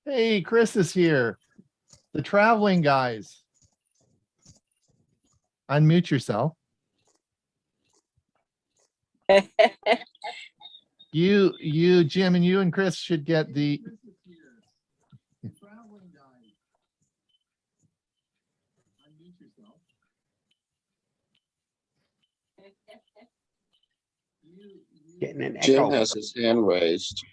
Hey, Chris is here. The traveling guys. Unmute yourself. You, Jim, and you and Chris should get the traveling guys. Unmute yourself. Getting an Jim echo. has his hand raised.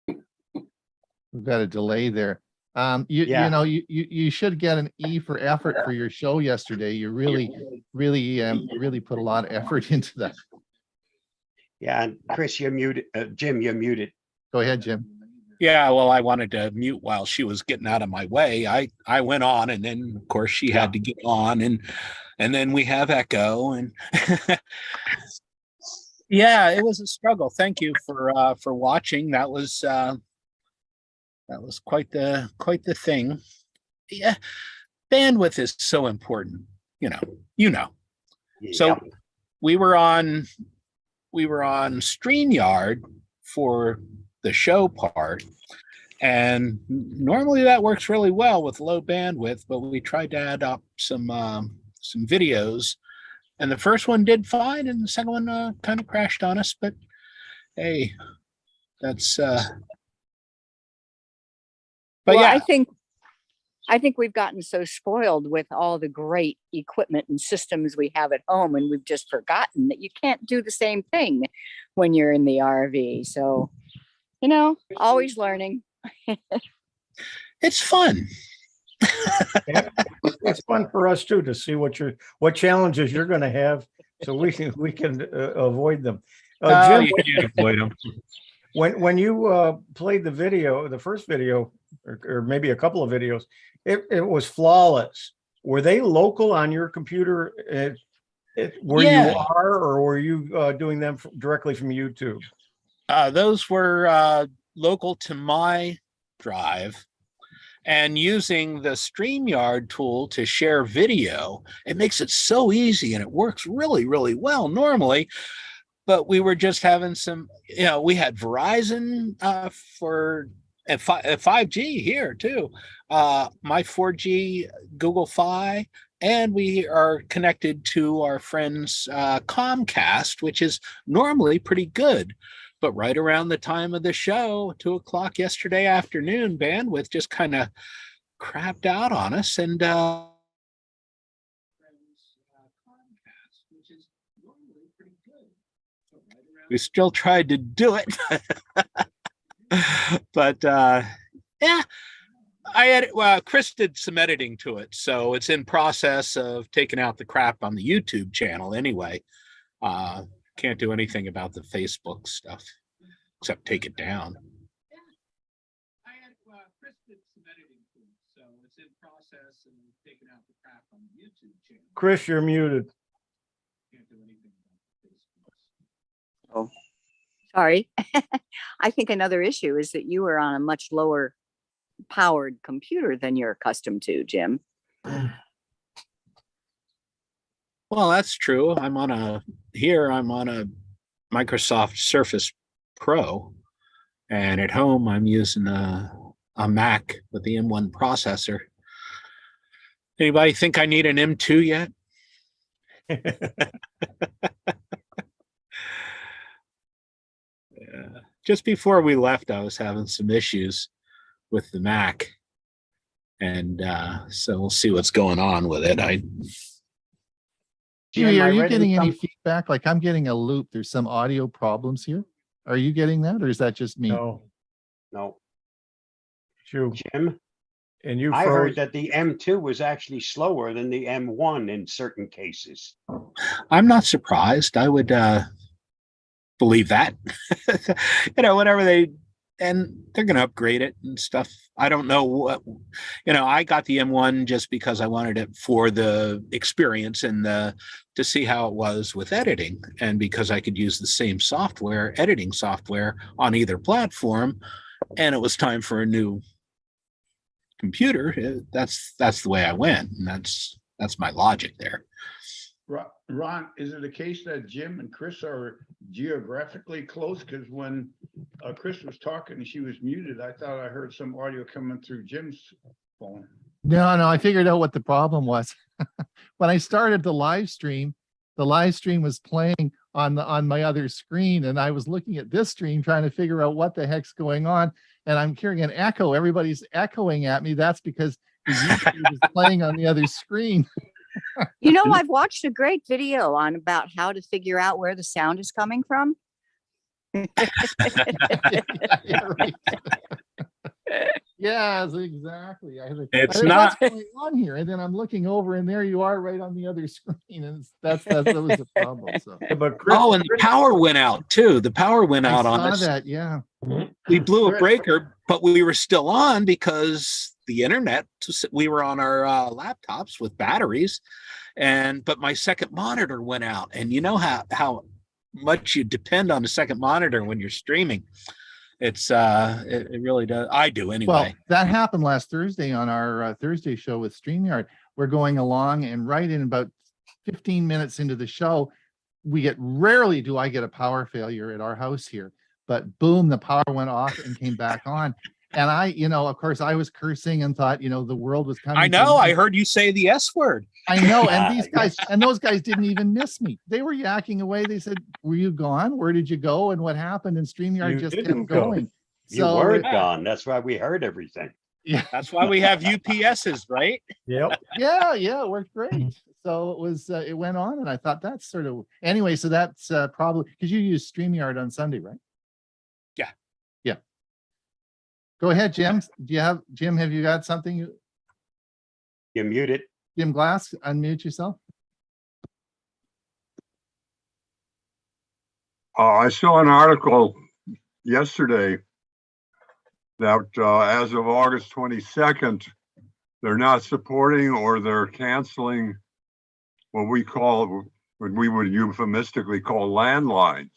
We've got a delay there. You Yeah. know, you should get an E for effort for your show yesterday. You really put a lot of effort into that. Yeah, and Chris, you're muted. Jim, you're muted. Go ahead, Jim. Yeah, well, I wanted to mute while she was getting out of my way. I went on, and then of course she had to get on, and then we have echo, and yeah, it was a struggle. Thank you for watching. That was quite the thing. Yeah, bandwidth is so important. You know. So Yep. we were on StreamYard for the show part, and normally that works really well with low bandwidth, but we tried to add up some videos, and the first one did fine, and the second one kind of crashed on us, but hey, that's but Well, yeah, I think we've gotten so spoiled with all the great equipment and systems we have at home, and we've just forgotten that you can't do the same thing when you're in the RV. So, always learning. it's fun. It's fun for us too to see what challenges you're going to have, so we can avoid them. Jim, You can't avoid them. when you played the video, the first video, or maybe a couple of videos, it was flawless. Were they local on your computer? Where Yeah. you are, or were you doing them directly from YouTube? Those were local to my drive, and using the StreamYard tool to share video, it makes it so easy, and it works really, really well normally. But we were just having some, we had Verizon for 5G here too, my 4G Google Fi, and we are connected to our friend's Comcast, which is normally pretty good. But right around the time of the show, 2:00 yesterday afternoon, bandwidth just kind of crapped out on us, and Comcast, which is normally pretty good. We still tried to do it, but yeah, Chris did some editing to it, so it's in process of taking out the crap on the YouTube channel anyway. Can't do anything about the Facebook stuff except take it down. Chris did some editing to it, so it's in process of taking out the crap on the YouTube channel. Chris, you're muted. Can't do anything about the Facebook. Oh, sorry. I think another issue is that you are on a much lower powered computer than you're accustomed to, Jim. Well, that's true. I'm on a Microsoft Surface Pro, and at home I'm using a Mac with the M1 processor. Anybody think I need an M2 yet? Yeah. Just before we left, I was having some issues with the Mac, and so we'll see what's going on with it. Hewie, I are you read getting in any some- feedback? Like I'm getting a loop. There's some audio problems here. Are you getting that, or is that just me? No, Jim, Jim, and you I froze. heard that the M2 was actually slower than the M1 in certain cases. I'm not surprised. I would believe that. Whatever and they're going to upgrade it and stuff. I don't know what, I got the M1 just because I wanted it for the experience and to see how it was with editing, and because I could use the same editing software on either platform, and it was time for a new computer. That's the way I went, and that's my logic there. Ron, is it a case that Jim and Chris are geographically close? Because when Chris was talking and she was muted, I thought I heard some audio coming through Jim's phone. No, I figured out what the problem was. When I started the live stream was playing on my other screen, and I was looking at this stream trying to figure out what the heck's going on, and I'm hearing an echo. Everybody's echoing at me. That's because the YouTube is playing on the other screen. You know, I've watched a great video on about how to figure out where the sound is coming from. Yeah, right. Yes, exactly. I was like, It's I said, not- what's going on here, and then I'm looking over, and there you are, right on the other screen, and that was the problem. So Yeah, but Chris, Oh, and the power went out too. The power went I out on saw us. that. Yeah, We blew a Chris- breaker, but we were still on because the internet, we were on our laptops with batteries, but my second monitor went out. And you know how much you depend on the second monitor when you're streaming. It really does. I do anyway. well, that happened last Thursday on our Thursday show with StreamYard. We're going along, and right in about 15 minutes into the show, rarely do I get a power failure at our house here, but boom, the power went off and came back on. And I, of course, I was cursing and thought, the world was coming. I to know. me. I heard you say the S word. I know. And these guys, and those guys didn't even miss me. They were yakking away. They said, "Were you gone? Where did you go? And what happened?" And StreamYard You just didn't kept go. going. You weren't gone. That's why we heard everything. Yeah, That's why we have UPSs, right? yep. yeah, it worked great. So it went on, and I thought that's sort of anyway. So that's probably because you use StreamYard on Sunday, right? Yeah. Go ahead, Jim. Jim? Have you got something? You muted. Jim Glass, unmute yourself. I saw an article yesterday that as of August 22nd, they're not supporting or they're canceling what we would euphemistically call landlines.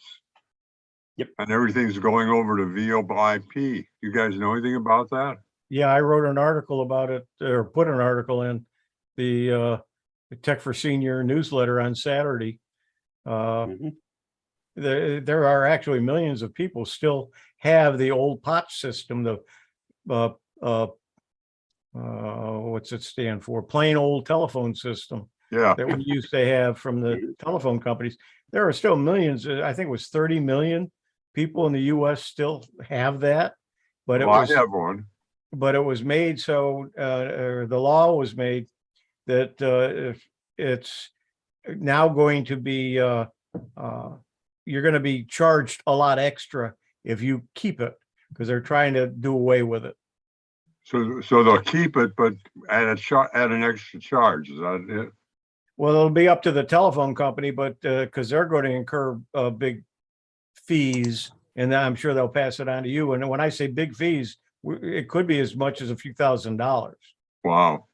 Yep. And everything's going over to VoIP. You guys know anything about that? Yeah, I wrote an article about it, or put an article in the Tech for Senior newsletter on Saturday. Mhm. There are actually millions of people still have the old POT system, the what's it stand for? Plain old telephone system Yeah. that we used to have from the telephone companies. There are still millions. I think it was 30 million people in the U.S. still have that, but it Well, was I have one. but it was made so, or the law was made that if it's now going to be, you're going to be charged a lot extra if you keep it, because they're trying to do away with it. So they'll keep it, but at an extra charge. Is that it? Well, it'll be up to the telephone company, but because they're going to incur big fees, and I'm sure they'll pass it on to you. And when I say big fees, it could be as much as a few $1,000s. Wow.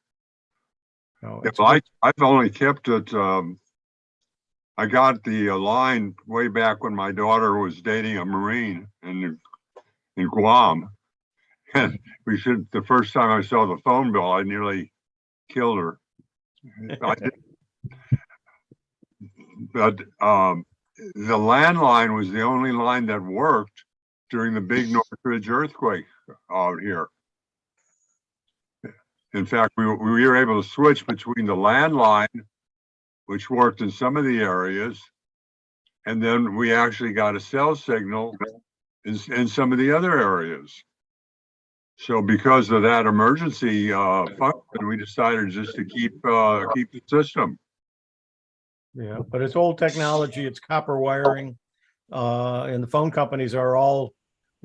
So Yeah, it's well, I've only kept it. I got the line way back when my daughter was dating a Marine in Guam. And the first time I saw the phone bill, I nearly killed her. I did. But the landline was the only line that worked during the big Northridge earthquake out here. In fact, we were able to switch between the landline, which worked in some of the areas, and then we actually got a cell signal in some of the other areas. So because of that emergency function, we decided just to keep the system. Yeah, but it's old technology, it's copper wiring, and the phone companies are all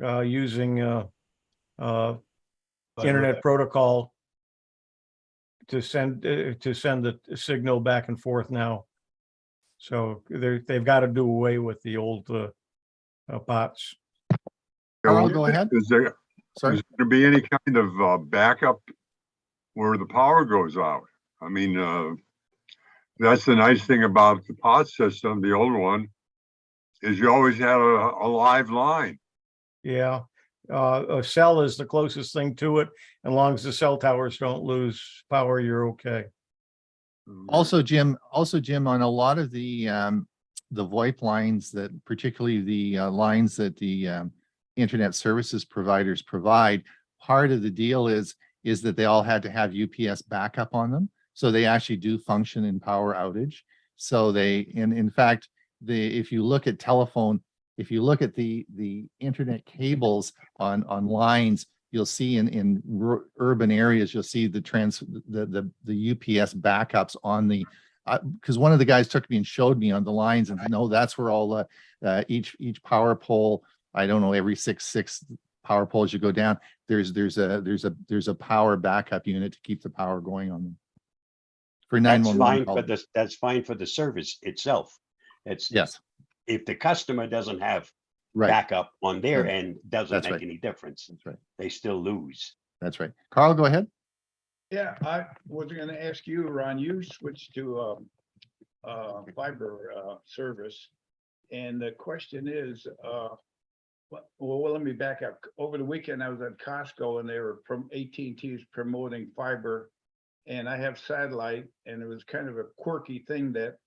using internet protocol to send the signal back and forth now. So they've got to do away with the old bots. Carl, go ahead. Is there Sorry. going to be any kind of backup where the power goes out? I mean, that's the nice thing about the POT system, the old one, is you always had a live line. Yeah, a cell is the closest thing to it. As long as the cell towers don't lose power, you're okay. Also, Jim, on a lot of the VoIP lines that particularly the lines that the internet services providers provide, part of the deal is that they all had to have UPS backup on them. So they actually do function in power outage. So they, and in fact, if you look at telephone, if you look at the internet cables on lines, you'll see in urban areas, you'll see the UPS backups on the, because one of the guys took me and showed me on the lines, and no, that's where all each power pole, I don't know, every six power poles you go down, there's a power backup unit to keep the power going on them. For That's 911 fine calls. for this, that's fine for the service itself. It's, Yes, if the customer doesn't have right. backup on their Right. end, doesn't That's make right. any difference. That's right. They still lose. That's right. Carl, go ahead. Yeah, I was gonna ask you, Ron, you switched to fiber service. And the question is, well, let me back up. Over the weekend, I was at Costco and they were from AT&T is promoting fiber. And I have satellite, and it was kind of a quirky thing that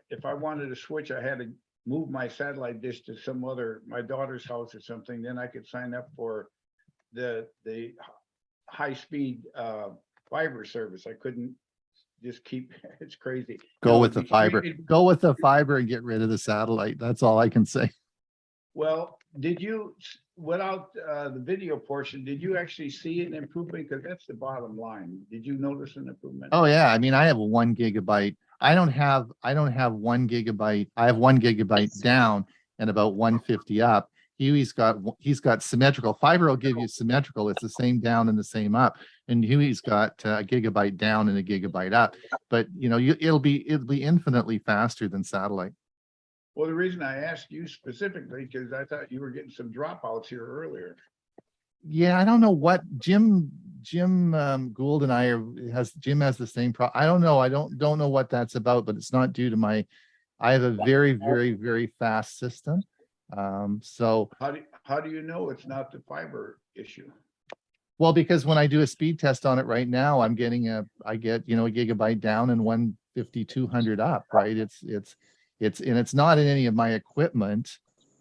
if I wanted to switch, I had to move my satellite dish to some other, my daughter's house or something, then I could sign up for the high-speed fiber service. I couldn't just keep, it's crazy. Go No, with it'd the be fiber. great. Go with the fiber and get rid of the satellite. That's all I can say. Well, did you, without the video portion, did you actually see an improvement? Because that's the bottom line. Did you notice an improvement? Oh yeah, I mean, I have a 1 gigabyte. I don't have 1 gigabyte. I have 1 gigabyte down and about 150 up. He's got symmetrical. Fiber will give you symmetrical. It's the same down and the same up. And Hewie's got a gigabyte down and a gigabyte up. But you know, it'll be infinitely faster than satellite. Well, the reason I asked you specifically, because I thought you were getting some dropouts here earlier. Yeah, I don't know what Jim Gould and I Jim has the same problem. I don't know. I don't know what that's about, but it's not due to I have a very, very, very fast system. So How do you know it's not the fiber issue? well, because when I do a speed test on it right now, I get, a gigabyte down and 150, 200 up, right? It's not in any of my equipment.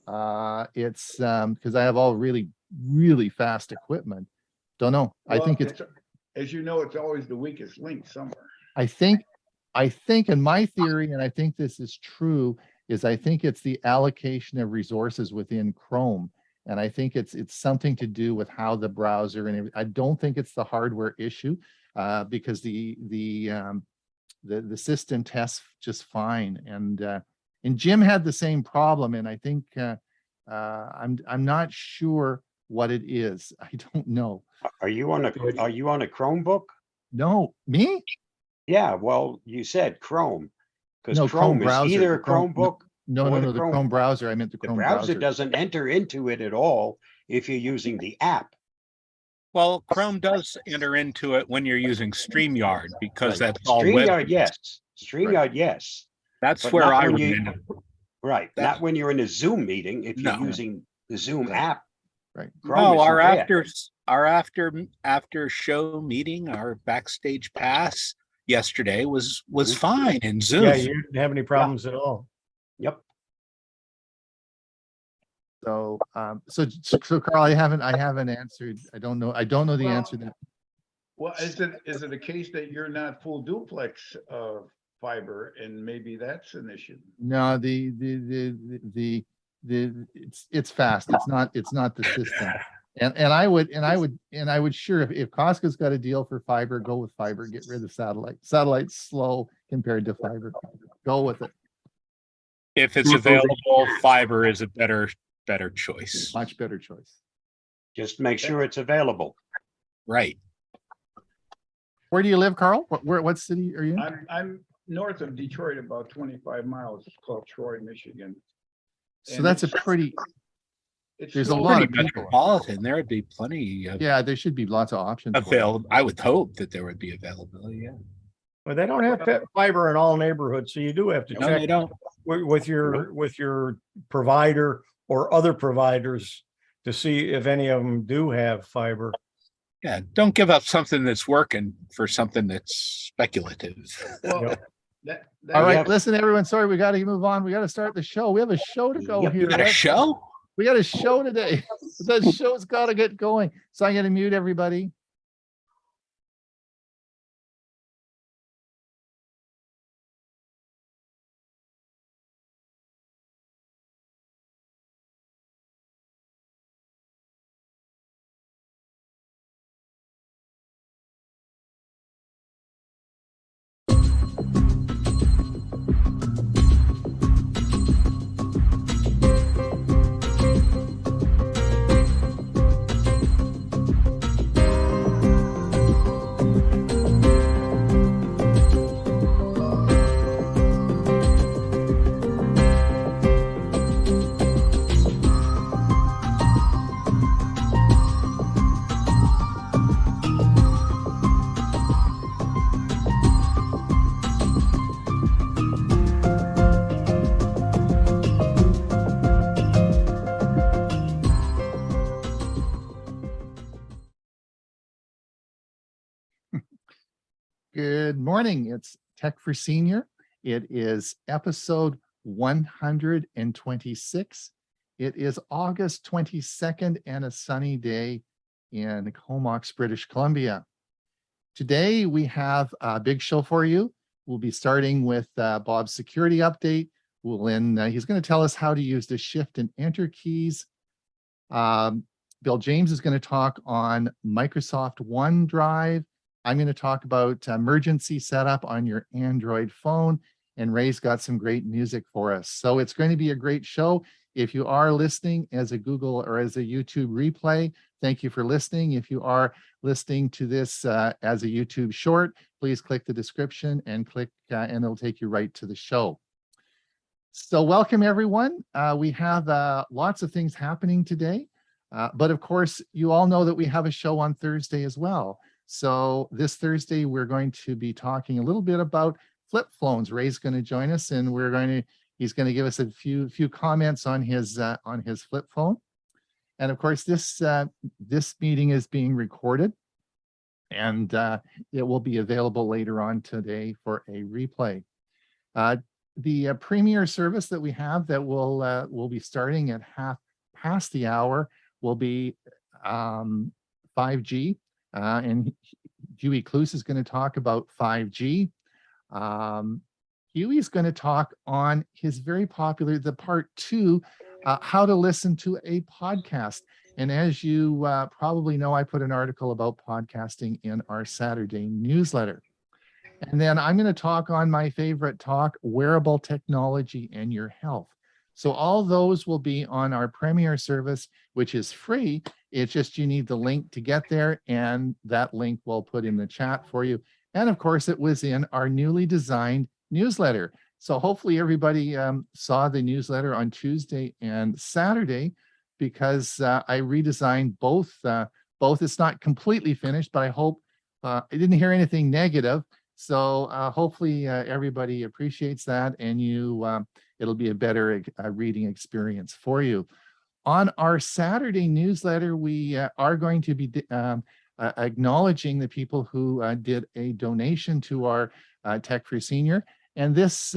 It's because I have all really, really fast equipment. Don't know. I think it's, as you know, it's always the weakest link somewhere. I think in my theory, and I think this is true, is I think it's the allocation of resources within Chrome. And I think it's something to do with how the browser and I don't think it's the hardware issue, because the system tests just fine. And Jim had the same problem, and I think I'm not sure what it is. I don't know. Are you on a Chromebook? No, me? Yeah, well, you said Chrome. Because No, Chrome is browser, either the a Chrome- Chromebook. No, or no, the Chrome browser. I meant the The Chrome browser doesn't enter into it at all if you're using the app. Well, Chrome does enter into it when you're using StreamYard because that's all web. StreamYard, yes. StreamYard, yes. That's but where not I when would you- end up. Right. That's- Not when you're in a Zoom meeting, if you're No. using the Zoom Right. app. Right. Chrome No, isn't our there. after show meeting, our backstage pass yesterday was Mhm. fine in Zoom. Yeah, you didn't have any problems at all. Yep. So, so Carl, I haven't answered. I don't know the Well, answer to that. Well, is it a case that you're not full duplex fiber, and maybe that's an issue? No, it's fast. It's not the system. And I would sure if Costco's got a deal for fiber, go with fiber, get rid of satellite. Satellite's slow compared to fiber. Go with it. If it's available, fiber is a better choice. Much better choice. Just make sure it's available. Right. Where do you live, Carl? What city are you in? I'm north of Detroit, about 25 miles. It's called Troy, Michigan. So and that's a it's- pretty, It's there's a slow. lot Pretty of people. metropolitan. There would be plenty of Yeah, there should be lots of options. for it. available. I would hope that there would be availability. Yeah. But they don't have fiber in all neighborhoods, so you do have to No, they check don't. with your provider or other providers to see if any of them do have fiber. Yeah, don't give up something that's working for something that's speculative. Well, that. All right, Yep. listen, everyone. Sorry, we got to move on. We got to start the show. We have a show to go Yep. here. You got a show? We got a show today. The show's got to get going. So I'm going to mute everybody. Good morning. It's Tech for Senior. It is episode 126. It is August 22nd and a sunny day in Comox, British Columbia. Today we have a big show for you. We'll be starting with Bob's security update. He's going to tell us how to use the shift and enter keys. Bill James is going to talk on Microsoft OneDrive. I'm going to talk about emergency setup on your Android phone, and Ray's got some great music for us. So it's going to be a great show. If you are listening as a Google or as a YouTube replay, thank you for listening. If you are listening to this as a YouTube short, please click the description and and it'll take you right to the show. So welcome everyone. We have lots of things happening today, but of course you all know that we have a show on Thursday as well. So this Thursday, we're going to be talking a little bit about flip phones. Ray's going to join us, and he's going to give us a few comments on his flip phone. And of course, this meeting is being recorded, and it will be available later on today for a replay. The premier service that we have that will be starting at 1:30 will be 5G. And Hewie Kloos is going to talk about 5G. Hewie's going to talk on his very popular, the part 2, how to listen to a podcast. And as you probably know, I put an article about podcasting in our Saturday newsletter. And then I'm going to talk on my favorite talk, wearable technology and your health. So all those will be on our premier service, which is free. It's just you need the link to get there, and that link we'll put in the chat for you. And of course, it was in our newly designed newsletter. So hopefully everybody saw the newsletter on Tuesday and Saturday, because I redesigned both. It's not completely finished, but I hope I didn't hear anything negative. So hopefully everybody appreciates that, and it'll be a better reading experience for you. On our Saturday newsletter, we are going to be acknowledging the people who did a donation to our Tech for Senior. And this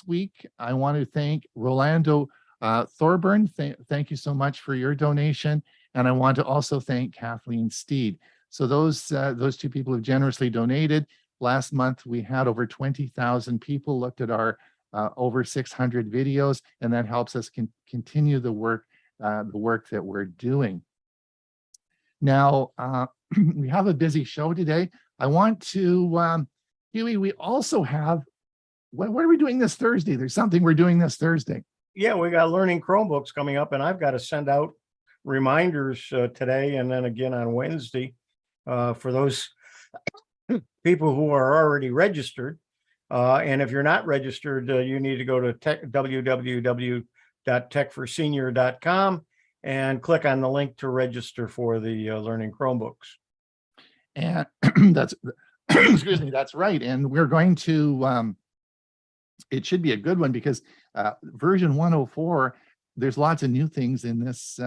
week, I want to thank Rolando Thorburn. Thank you so much for your donation. And I want to also thank Kathleen Steed. So those two people have generously donated. Last month, we had over 20,000 people looked at our over 600 videos, and that helps us continue the work that we're doing. Now, we have a busy show today. I want to, Hewie, we also have, what are we doing this Thursday? There's something we're doing this Thursday. Yeah, we got learning Chromebooks coming up, and I've got to send out reminders today and then again on Wednesday for those people who are already registered. And if you're not registered, you need to go to www.techforsenior.com and click on the link to register for the learning Chromebooks. And that's, excuse me, that's right. And we're going to, it should be a good one, because version 104, there's lots of new things in this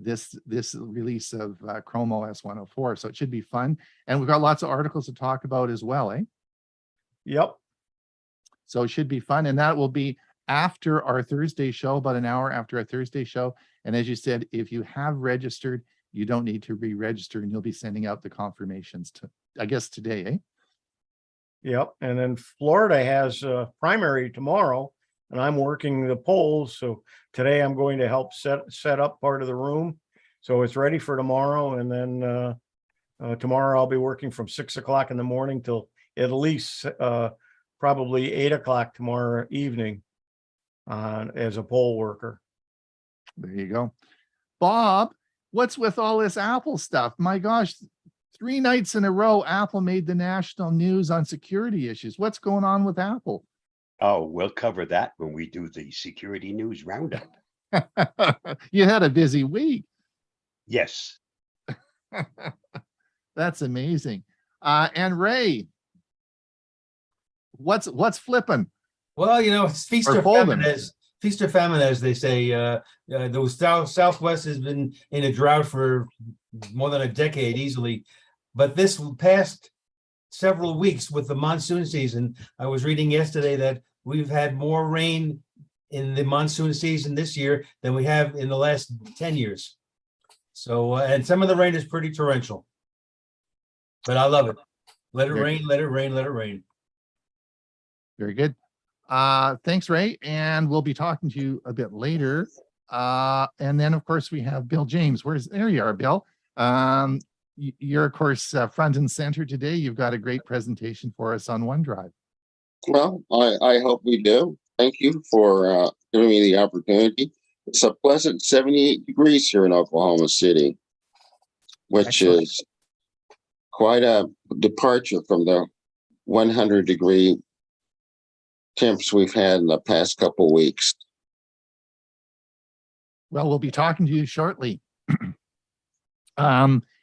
this release of Chrome OS 104. So it should be fun. And we've got lots of articles to talk about as well, eh? Yep. So it should be fun. And that will be after our Thursday show, about an hour after our Thursday show. And as you said, if you have registered, you don't need to re-register, and you'll be sending out the confirmations to, I guess, today, eh? Yep. And then Florida has primary tomorrow, and I'm working the polls. So today I'm going to help set up part of the room. So it's ready for tomorrow. And then tomorrow I'll be working from 6 o'clock in the morning till at least probably 8 o'clock tomorrow evening as a poll worker. There you go. Bob, what's with all this Apple stuff? My gosh, 3 nights in a row, Apple made the national news on security issues. What's going on with Apple? Oh, we'll cover that when we do the security news roundup. You had a busy week. Yes. That's amazing. And Ray, what's flipping? Well, you know, it's feast Or or folding. famine, feast or famine, as they say. The Southwest has been in a drought for more than a decade easily. But this past several weeks with the monsoon season, I was reading yesterday that we've had more rain in the monsoon season this year than we have in the last 10 years. So, and some of the rain is pretty torrential. But I love it. Let it rain, let it rain, let it rain. Very good. Thanks, Ray. And we'll be talking to you a bit later. And then, of course, we have Bill James. There you are, Bill. You're, of course, front and center today. You've got a great presentation for us on OneDrive. Well, I hope we do. Thank you for giving me the opportunity. It's a pleasant 78 degrees here in Oklahoma City, which Excellent. is quite a departure from the 100-degree temps we've had in the past couple of weeks. Well, we'll be talking to you shortly.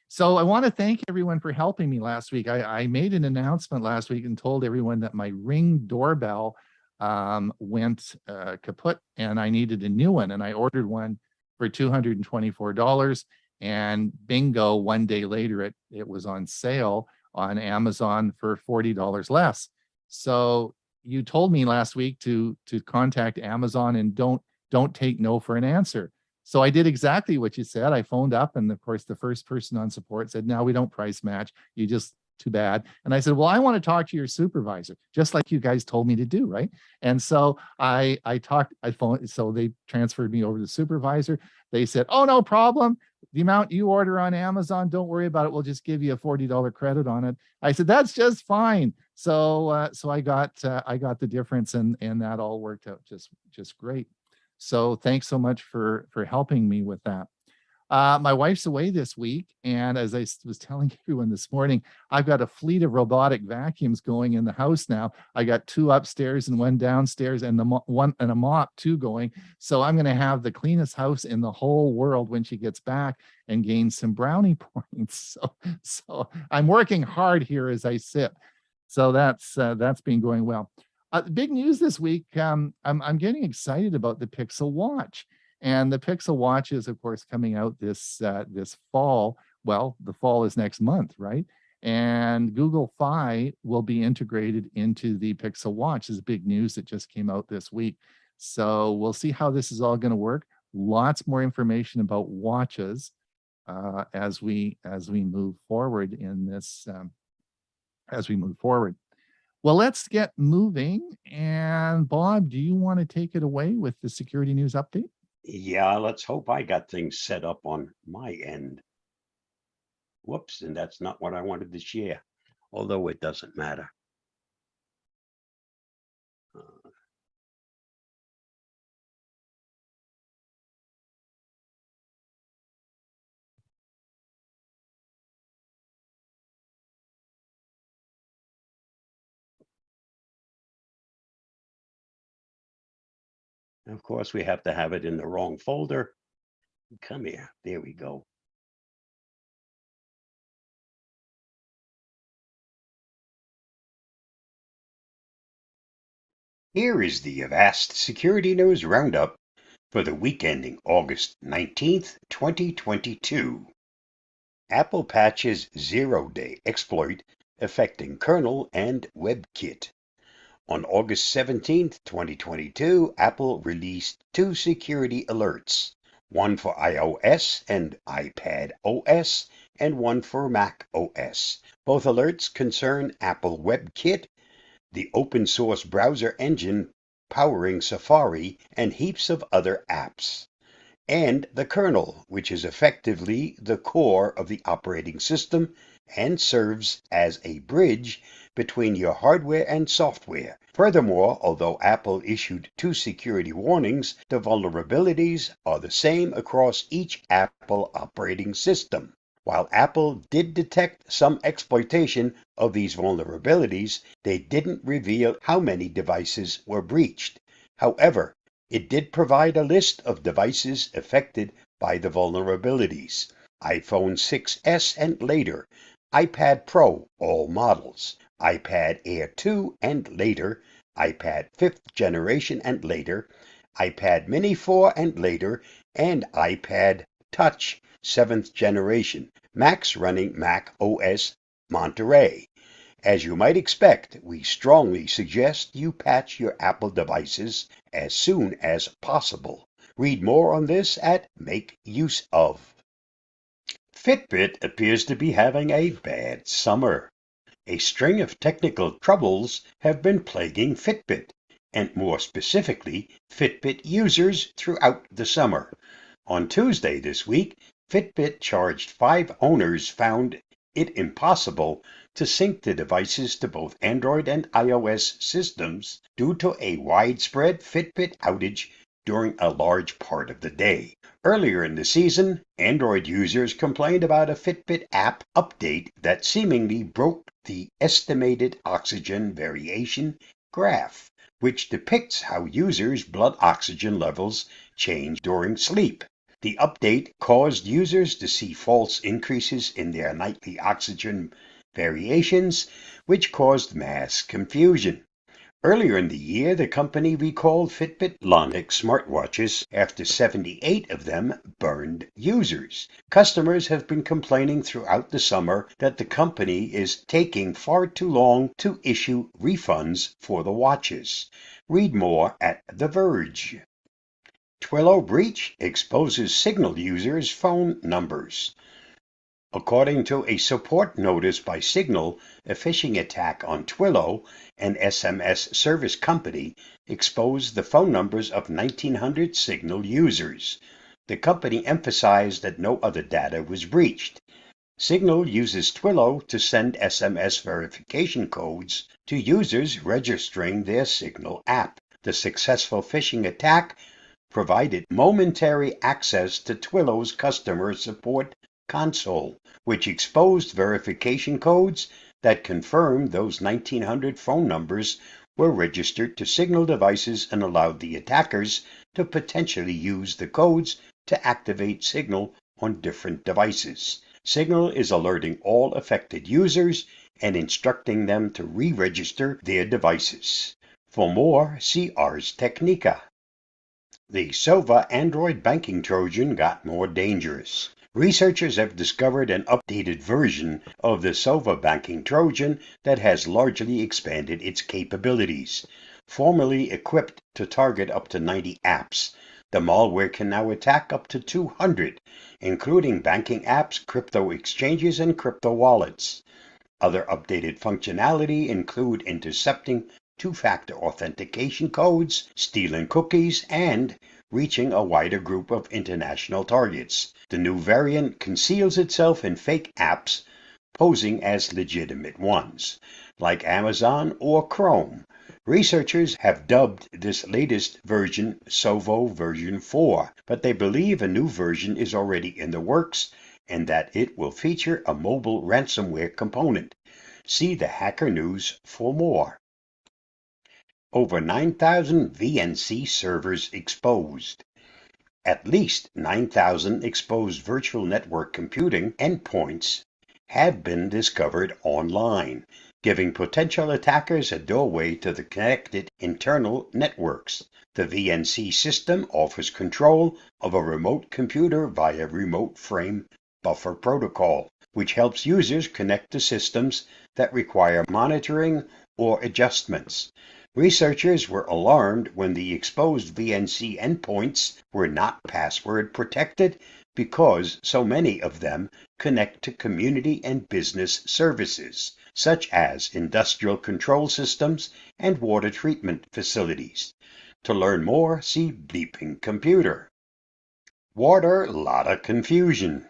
So I want to thank everyone for helping me last week. I made an announcement last week and told everyone that my Ring doorbell went kaput and I needed a new one. And I ordered one for $224. And bingo, one day later, it was on sale on Amazon for $40 less. So you told me last week to contact Amazon and don't take no for an answer. So I did exactly what you said. I phoned up, and of course, the first person on support said, "No, we don't price match. You just too bad." And I said, "Well, I want to talk to your supervisor, just like you guys told me to do, right?" And so I phoned. So they transferred me over to the supervisor. They said, "Oh, no problem. The amount you order on Amazon, don't worry about it. We'll just give you a $40 credit on it." I said, "That's just fine." So I got the difference, and that all worked out just great. So thanks so much for helping me with that. My wife's away this week, and as I was telling everyone this morning, I've got a fleet of robotic vacuums going in the house now. I got 2 upstairs and 1 downstairs, and one and a mop too going. So I'm going to have the cleanest house in the whole world when she gets back and gain some brownie points. So I'm working hard here as I sit. So that's been going well. Big news this week. I'm getting excited about the Pixel Watch, and the Pixel Watch is, of course, coming out this fall. Well, the fall is next month, right? And Google Fi will be integrated into the Pixel Watch. This is big news that just came out this week. So we'll see how this is all going to work. Lots more information about watches as we move forward in this. As we move forward. Well, let's get moving. And Bob, do you want to take it away with the security news update? Yeah, let's hope I got things set up on my end. Whoops, and that's not what I wanted to share, although it doesn't matter. Of course, we have to have it in the wrong folder. Come here. There we go. Here is the Avast Security News Roundup for the week ending August 19th, 2022. Apple patches 0-day exploit affecting kernel and WebKit. On August 17th, 2022, Apple released 2 security alerts, one for iOS and iPad OS, and one for Mac OS. Both alerts concern Apple WebKit, the open source browser engine powering Safari and heaps of other apps, and the kernel, which is effectively the core of the operating system and serves as a bridge between your hardware and software. Furthermore, although Apple issued 2 security warnings, the vulnerabilities are the same across each Apple operating system. While Apple did detect some exploitation of these vulnerabilities, they didn't reveal how many devices were breached. However, it did provide a list of devices affected by the vulnerabilities: iPhone 6s and later, iPad Pro, all models, iPad Air 2 and later, iPad 5th generation and later, iPad Mini 4 and later, and iPad Touch 7th generation, Macs running Mac OS Monterey. As you might expect, we strongly suggest you patch your Apple devices as soon as possible. Read more on this at Make Use Of. Fitbit appears to be having a bad summer. A string of technical troubles have been plaguing Fitbit, and more specifically, Fitbit users throughout the summer. On Tuesday this week, Fitbit charged 5 owners found it impossible to sync the devices to both Android and iOS systems due to a widespread Fitbit outage during a large part of the day. Earlier in the season, Android users complained about a Fitbit app update that seemingly broke the estimated oxygen variation graph, which depicts how users' blood oxygen levels change during sleep. The update caused users to see false increases in their nightly oxygen variations, which caused mass confusion. Earlier in the year, the company recalled Fitbit Lonix smartwatches after 78 of them burned users. Customers have been complaining throughout the summer that the company is taking far too long to issue refunds for the watches. Read more at The Verge. Twilio breach exposes Signal users' phone numbers. According to a support notice by Signal, a phishing attack on Twilio, an SMS service company, exposed the phone numbers of 1,900 Signal users. The company emphasized that no other data was breached. Signal uses Twilio to send SMS verification codes to users registering their Signal app. The successful phishing attack provided momentary access to Twilio's customer support console, which exposed verification codes that confirmed those 1,900 phone numbers were registered to Signal devices and allowed the attackers to potentially use the codes to activate Signal on different devices. Signal is alerting all affected users and instructing them to re-register their devices. For more, see Ars Technica. The Sova Android banking Trojan got more dangerous. Researchers have discovered an updated version of the Sova banking Trojan that has largely expanded its capabilities. Formerly equipped to target up to 90 apps, the malware can now attack up to 200, including banking apps, crypto exchanges, and crypto wallets. Other updated functionality include intercepting two-factor authentication codes, stealing cookies, and reaching a wider group of international targets. The new variant conceals itself in fake apps, posing as legitimate ones, like Amazon or Chrome. Researchers have dubbed this latest version Sovo version 4, but they believe a new version is already in the works and that it will feature a mobile ransomware component. See the Hacker News for more. Over 9,000 VNC servers exposed. At least 9,000 exposed virtual network computing endpoints have been discovered online, giving potential attackers a doorway to the connected internal networks. The VNC system offers control of a remote computer via remote frame buffer protocol, which helps users connect to systems that require monitoring or adjustments. Researchers were alarmed when the exposed VNC endpoints were not password protected because so many of them connect to community and business services, such as industrial control systems and water treatment facilities. To learn more, see Beeping Computer. Water, lot of confusion.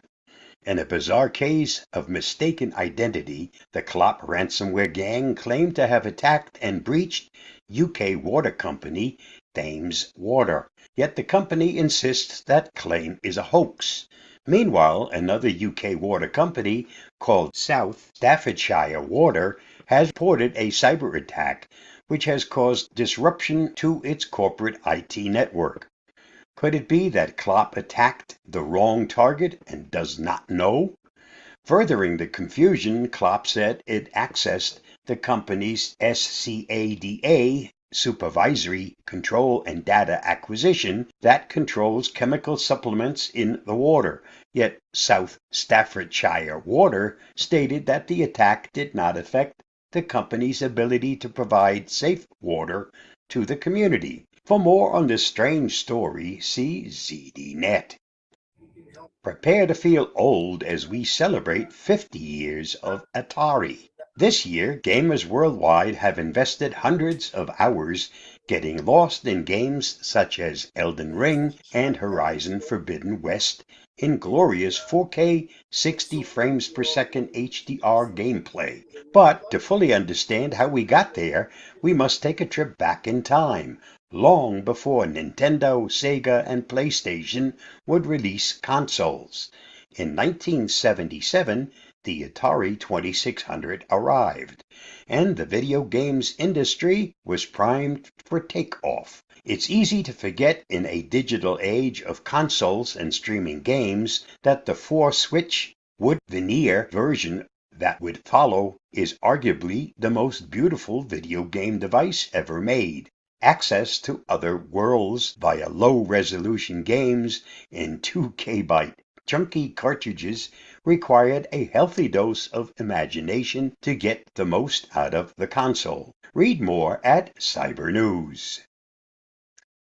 In a bizarre case of mistaken identity, the Klopp ransomware gang claimed to have attacked and breached UK water company Thames Water. Yet the company insists that claim is a hoax. Meanwhile, another UK water company called South Staffordshire Water has reported a cyber attack which has caused disruption to its corporate IT network. Could it be that Klopp attacked the wrong target and does not know? Furthering the confusion, Klopp said it accessed the company's SCADA supervisory control and data acquisition that controls chemical supplements in the water. Yet South Staffordshire Water stated that the attack did not affect the company's ability to provide safe water to the community. For more on this strange story, see ZDNet. Prepare to feel old as we celebrate 50 years of Atari. This year, gamers worldwide have invested hundreds of hours getting lost in games such as Elden Ring and Horizon Forbidden West in glorious 4K 60 frames per second HDR gameplay. But to fully understand how we got there, we must take a trip back in time, long before Nintendo, Sega, and PlayStation would release consoles. In 1977, the Atari 2600 arrived, and the video games industry was primed for takeoff. It's easy to forget in a digital age of consoles and streaming games that the 4-switch wood veneer version that would follow is arguably the most beautiful video game device ever made. Access to other worlds via low-resolution games in 2KB chunky cartridges required a healthy dose of imagination to get the most out of the console. Read more at Cyber News.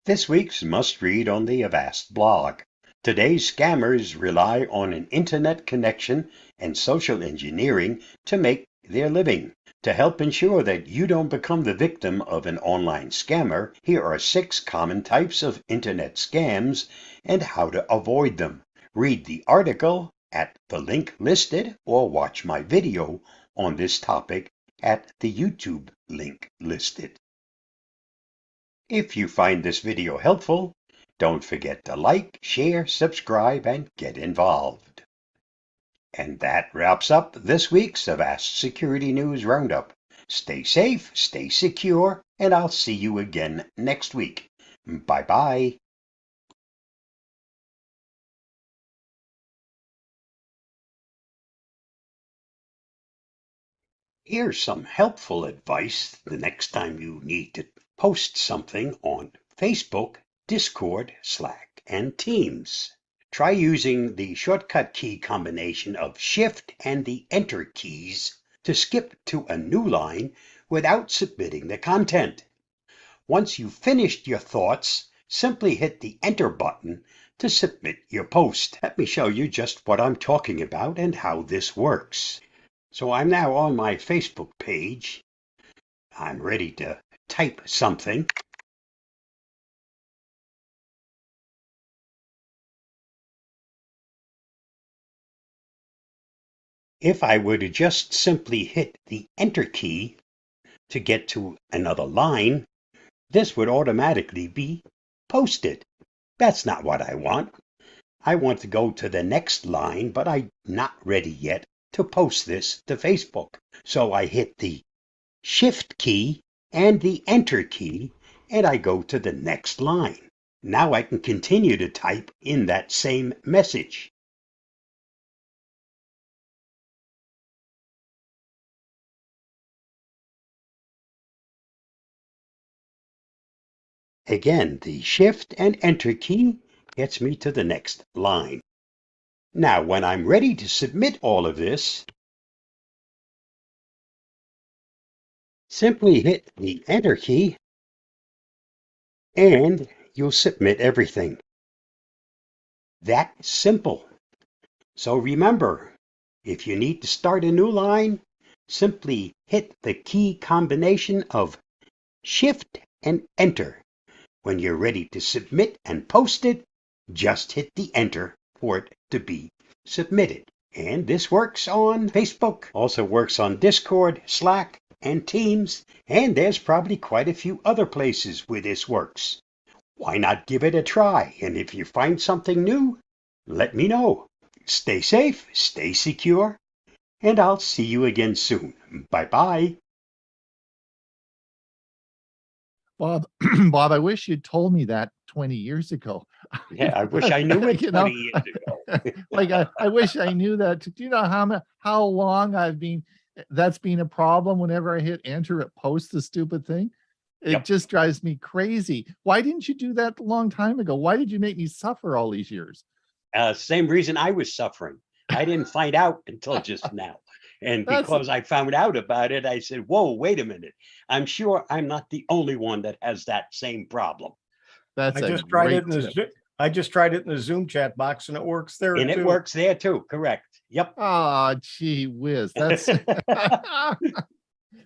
This week's must-read on the Avast blog. Today's scammers rely on an internet connection and social engineering to make their living. To help ensure that you don't become the victim of an online scammer, here are 6 common types of internet scams and how to avoid them. Read the article at the link listed or watch my video on this topic at the YouTube link listed. If you find this video helpful, don't forget to like, share, subscribe, and get involved. And that wraps up this week's Avast Security News Roundup. Stay safe, stay secure, and I'll see you again next week. Bye-bye. Here's some helpful advice the next time you need to post something on Facebook, Discord, Slack, and Teams. Try using the shortcut key combination of Shift and the Enter keys to skip to a new line without submitting the content. Once you've finished your thoughts, simply hit the Enter button to submit your post. Let me show you just what I'm talking about and how this works. So I'm now on my Facebook page. I'm ready to type something. If I were to just simply hit the Enter key to get to another line, this would automatically be posted. That's not what I want. I want to go to the next line, but I'm not ready yet to post this to Facebook. So I hit the Shift key and the Enter key, and I go to the next line. Now I can continue to type in that same message. Again, the Shift and Enter key gets me to the next line. Now, when I'm ready to submit all of this, simply hit the Enter key and you'll submit everything. That simple. So remember, if you need to start a new line, simply hit the key combination of Shift and Enter. When you're ready to submit and post it, just hit the Enter for it to be submitted. And this works on Facebook, also works on Discord, Slack, and Teams, and there's probably quite a few other places where this works. Why not give it a try? And if you find something new, let me know. Stay safe, stay secure, and I'll see you again soon. Bye-bye. Bob, Bob, I wish you'd told me that 20 years ago. Yeah, I wish I knew it You know, 20 years ago. like I wish I knew that. Do you know how long that's been a problem whenever I hit enter, it posts the stupid thing? It Yep. just drives me crazy. Why didn't you do that a long time ago? Why did you make me suffer all these years? Same reason I was suffering. I didn't find out until just now. And That's- because I found out about it, I said, whoa, wait a minute. I'm sure I'm not the only one that has that same problem. That's I a just tried it in great the tip. I just tried it in the Zoom chat box and it works there And it too. works there too, correct. Yep. Oh, gee whiz. That's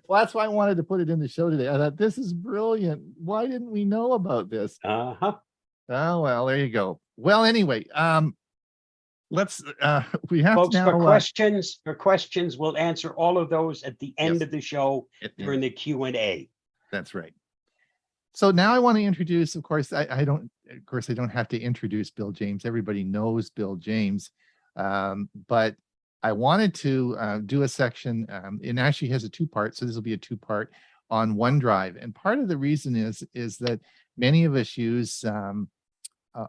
well, that's why I wanted to put it in the show today. I thought this is brilliant. Why didn't we know about this? Uh-huh. Oh, well, there you go. Well, anyway, let's we have Folks, to now for questions, we'll answer all of those at the end Yes. of the show at the during the Q&A. That's right. So now I want to introduce, of course, I don't have to introduce Bill James. Everybody knows Bill James. But I wanted to do a section, and actually has a two-part, so this will be a two-part on OneDrive. And part of the reason is that many of us use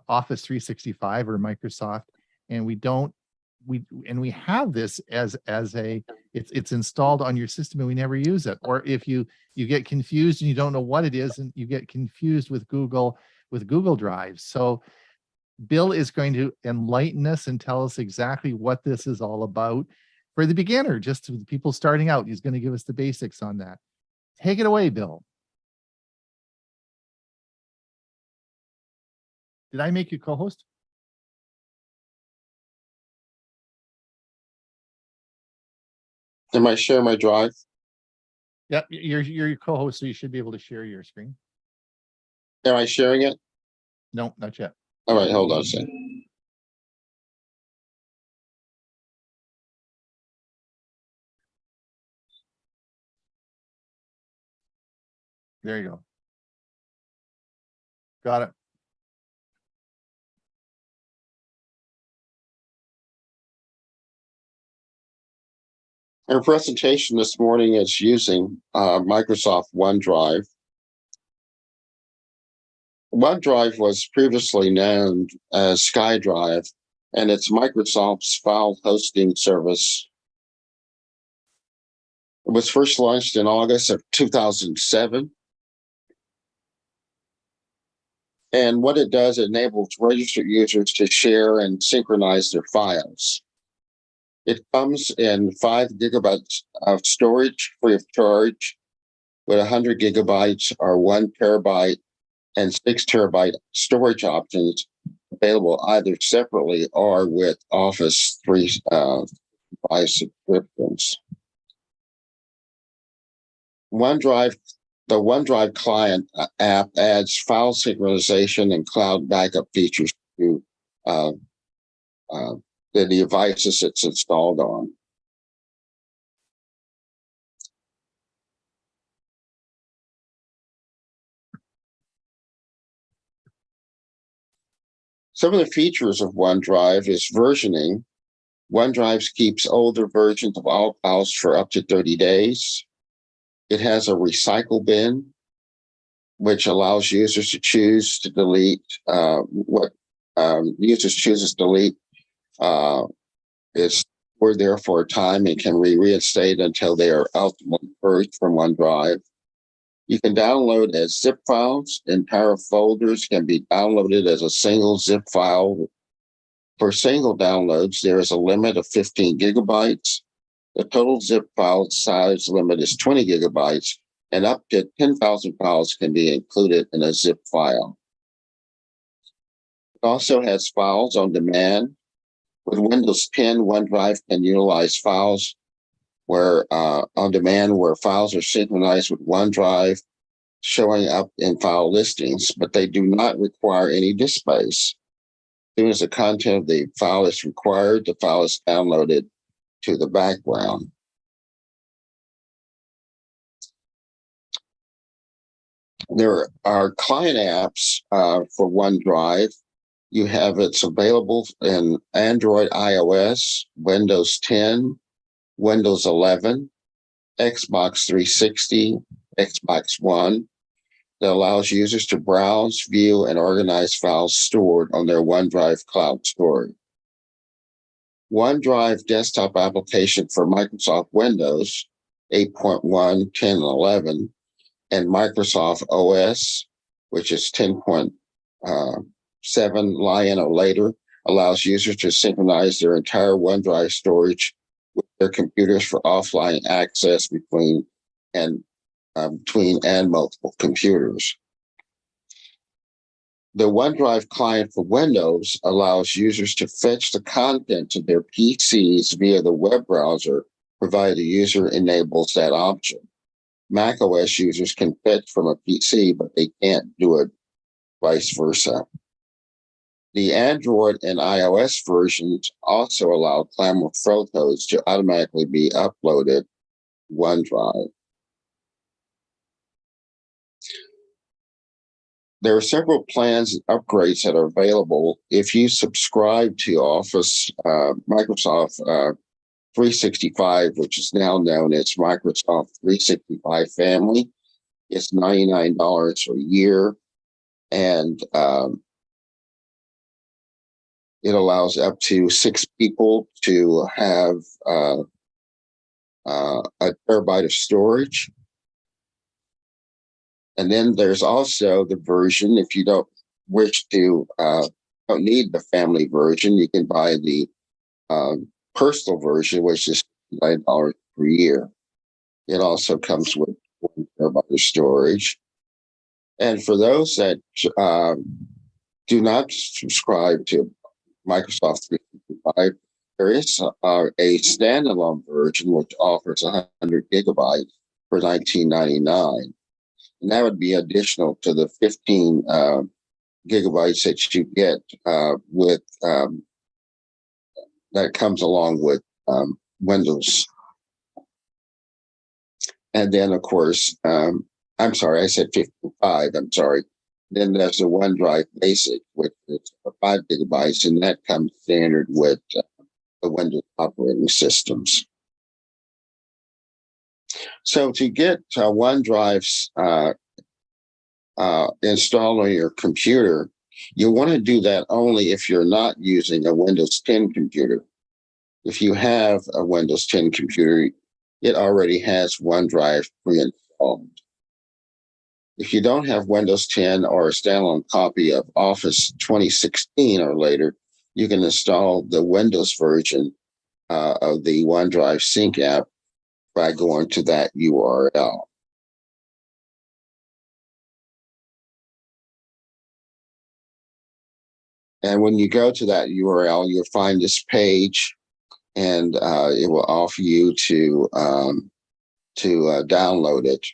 Office 365 or Microsoft, and we have this as it's installed on your system and we never use it. Or if you get confused and you don't know what it is, and you get confused with Google Drive. So Bill is going to enlighten us and tell us exactly what this is all about for the beginner, just to the people starting out. He's going to give us the basics on that. Take it away, Bill. Did I make you co-host? Am I sharing my drive? Yep, you're your co-host, so you should be able to share your screen. Am I sharing it? No, not yet. All right, hold on a second. There you go. Got it. Our presentation this morning is using Microsoft OneDrive. OneDrive was previously known as SkyDrive, and it's Microsoft's file hosting service. It was first launched in August of 2007. And what it does, it enables registered users to share and synchronize their files. It comes in 5 gigabytes of storage free of charge, with 100 gigabytes or 1 terabyte and 6 terabyte storage options available either separately or with Office 365 subscriptions. The OneDrive client app adds file synchronization and cloud backup features to the devices it's installed on. Some of the features of OneDrive is versioning. OneDrive keeps older versions of all files for up to 30 days. It has a recycle bin, which allows users to choose to delete what users chooses to delete. Is stored there for a time and can be reinstated until they are ultimately purged from OneDrive. You can download as zip files. Entire folders can be downloaded as a single zip file. For single downloads, there is a limit of 15 gigabytes. The total zip file size limit is 20 gigabytes, and up to 10,000 files can be included in a zip file. It also has files on demand. With Windows 10, OneDrive can utilize files where on demand where files are synchronized with OneDrive, showing up in file listings, but they do not require any disk space. As soon as the content of the file is required, the file is downloaded to the background. There are client apps for OneDrive. You have it's available in Android, iOS, Windows 10, Windows 11, Xbox 360, Xbox One, that allows users to browse, view, and organize files stored on their OneDrive cloud storage. OneDrive desktop application for Microsoft Windows 8.1, 10, and 11, and Microsoft OS, which is 10.7 Lion or later, allows users to synchronize their entire OneDrive storage with their computers for offline access between and multiple computers. The OneDrive client for Windows allows users to fetch the content to their PCs via the web browser, provided the user enables that option. Mac OS users can fetch from a PC, but they can't do it vice versa. The Android and iOS versions also allow Clamor photos to automatically be uploaded to OneDrive. There are several plans and upgrades that are available. If you subscribe to Office Microsoft 365, which is now known as Microsoft 365 Family, it's $99 a year, and it allows up to 6 people to have a terabyte of storage. And then there's also the version, if you don't wish to, don't need the family version, you can buy the personal version, which is $9 per year. It also comes with 1 terabyte of storage. And for those that do not subscribe to Microsoft 365, there is a standalone version which offers 100 gigabytes for $19.99. And that would be additional to the 15 gigabytes that you get with that comes along with Windows. And then, of course, I'm sorry, I said 55. I'm sorry. Then there's the OneDrive Basic, which is 5 gigabytes, and that comes standard with the Windows operating systems. So to get OneDrive's installed on your computer, you want to do that only if you're not using a Windows 10 computer. If you have a Windows 10 computer, it already has OneDrive pre-installed. If you don't have Windows 10 or a standalone copy of Office 2016 or later, you can install the Windows version of the OneDrive Sync app by going to that URL. And when you go to that URL, you'll find this page, and it will offer you to download it.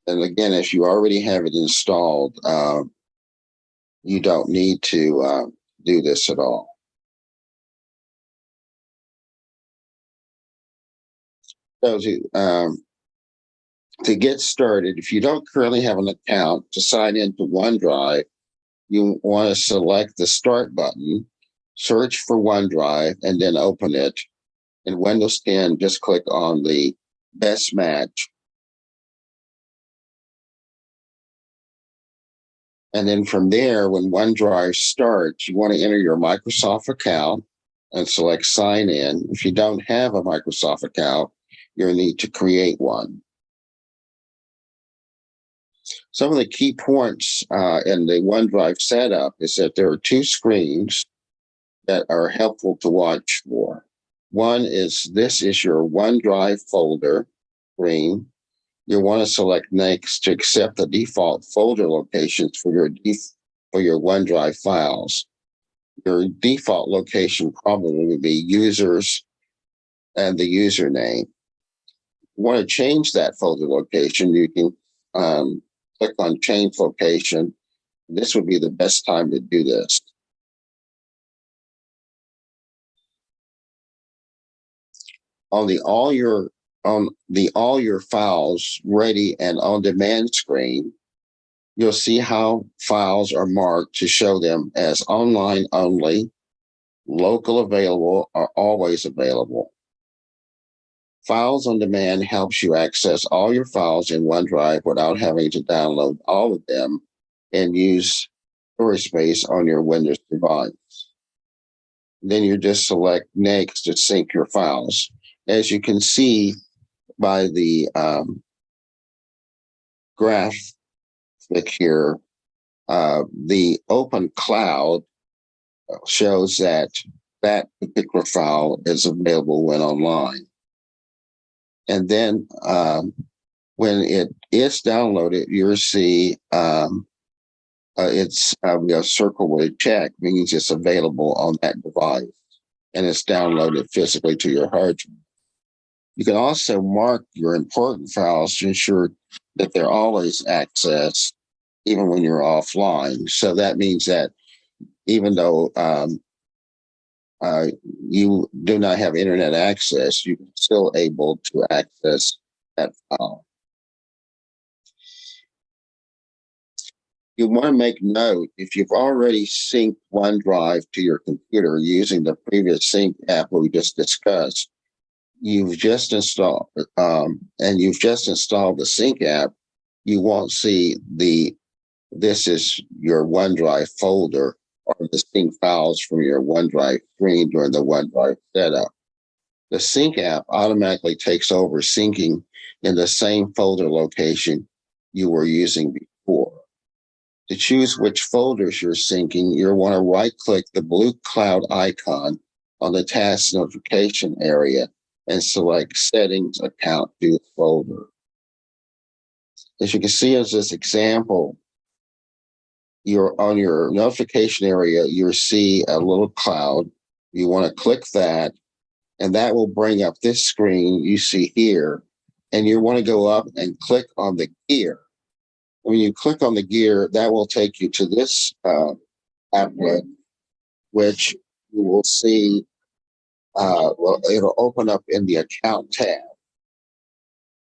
And again, if you already have it installed, you don't need to do this at all. So to get started, if you don't currently have an account, to sign into OneDrive, you want to select the Start button, search for OneDrive, and then open it. In Windows 10, just click on the Best Match. And then from there, when OneDrive starts, you want to enter your Microsoft account and select Sign In. If you don't have a Microsoft account, you'll need to create one. Some of the key points in the OneDrive setup is that there are two screens that are helpful to watch for. One is this is your OneDrive folder screen. You want to select next to accept the default folder locations for your OneDrive files. Your default location probably would be users and the username. If you want to change that folder location, you can click on change location. This would be the best time to do this. On the all your files ready and on demand screen, you'll see how files are marked to show them as online only, local available, or always available. Files on demand helps you access all your files in OneDrive without having to download all of them and use storage space on your Windows device. Then you just select next to sync your files. As you can see by the graphic here, the open cloud shows that that particular file is available when online. And then when it is downloaded, you'll see it's a circle with a check, means it's available on that device and it's downloaded physically to your hard drive. You can also mark your important files to ensure that they're always accessed, even when you're offline. So that means that even though you do not have internet access, you're still able to access that file. You want to make note, if you've already synced OneDrive to your computer using the previous sync app we just discussed, you've just installed the sync app, you won't see this is your OneDrive folder or the sync files from your OneDrive screen during the OneDrive setup. The sync app automatically takes over syncing in the same folder location you were using before. To choose which folders you're syncing, you'll want to right-click the blue cloud icon on the task notification area and select Settings Account to Folder. As you can see as this example, you're on your notification area, you'll see a little cloud. You want to click that, and that will bring up this screen you see here. And you want to go up and click on the gear. When you click on the gear, that will take you to this applet, which you will see, it'll open up in the account tab.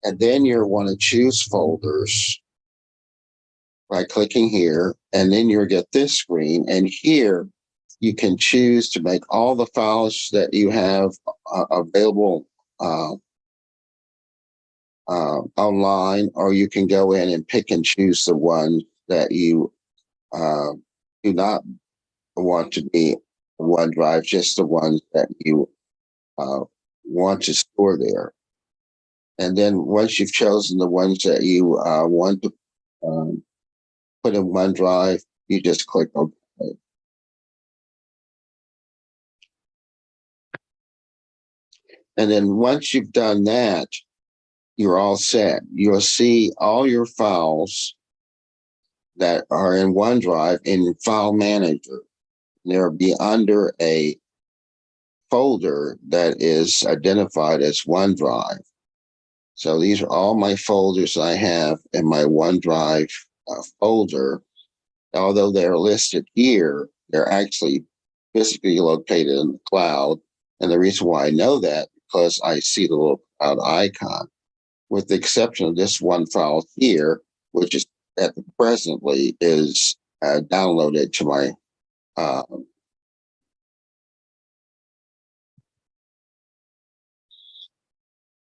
And then you'll want to choose folders by clicking here, and then you'll get this screen. And here you can choose to make all the files that you have available online, or you can go in and pick and choose the ones that you do not want to be OneDrive, just the ones that you want to store there. And then once you've chosen the ones that you want to put in OneDrive, you just click OK. And then once you've done that, you're all set. You'll see all your files that are in OneDrive in File Manager. They'll be under a folder that is identified as OneDrive. So these are all my folders I have in my OneDrive folder. Although they're listed here, they're actually physically located in the cloud. And the reason why I know that, because I see the little cloud icon, with the exception of this one file here, which is presently is downloaded to my